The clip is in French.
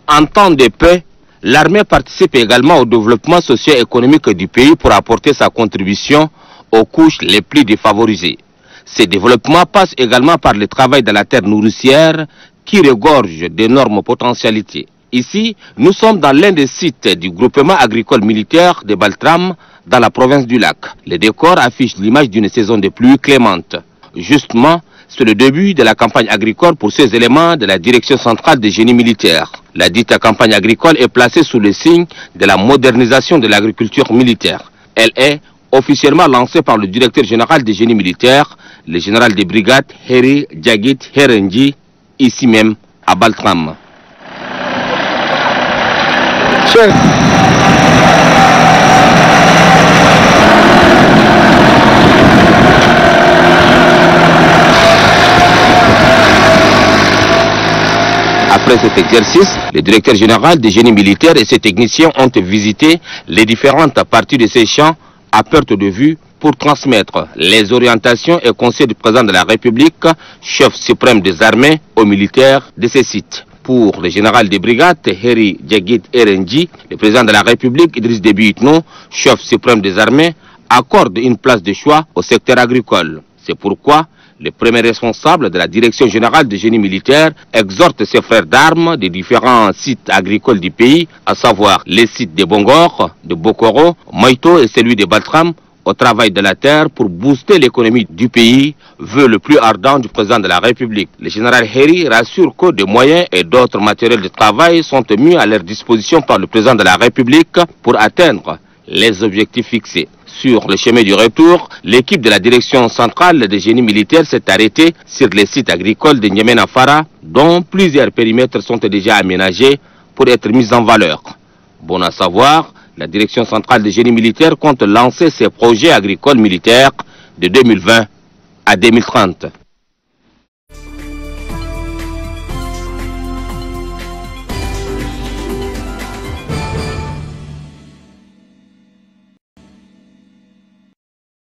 En temps de paix, l'armée participe également au développement socio-économique du pays pour apporter sa contribution aux couches les plus défavorisées. Ce développement passe également par le travail de la terre nourricière qui regorge d'énormes potentialités. Ici, nous sommes dans l'un des sites du groupement agricole militaire de Baltram dans la province du Lac. Le décor affiche l'image d'une saison de pluie clémente. Justement, c'est le début de la campagne agricole pour ces éléments de la direction centrale des génies militaires. La dite campagne agricole est placée sous le signe de la modernisation de l'agriculture militaire. Elle est officiellement lancée par le directeur général des génies militaires, le général de brigade Heri Djagit Herenji, ici même à Baltram. Chef. Après cet exercice, le directeur général des génies militaires et ses techniciens ont visité les différentes parties de ces champs à perte de vue pour transmettre les orientations et conseils du président de la République, chef suprême des armées, aux militaires de ces sites. Pour le général de brigade Heri Djagit Herenji, le président de la République Idriss Déby Itno, chef suprême des armées, accorde une place de choix au secteur agricole. C'est pourquoi le premier responsable de la direction générale des génies militaires exhorte ses frères d'armes des différents sites agricoles du pays, à savoir les sites de Bongor, de Bokoro, Moïto et celui de Baltram, au travail de la terre pour booster l'économie du pays, vœu le plus ardent du président de la République. Le général Heri rassure que des moyens et d'autres matériels de travail sont mis à leur disposition par le président de la République pour atteindre les objectifs fixés. Sur le chemin du retour, l'équipe de la direction centrale des génies militaires s'est arrêtée sur les sites agricoles de N'Djamena-Fara, dont plusieurs périmètres sont déjà aménagés pour être mis en valeur. Bon à savoir, la direction centrale des génies militaires compte lancer ses projets agricoles militaires de 2020 à 2030.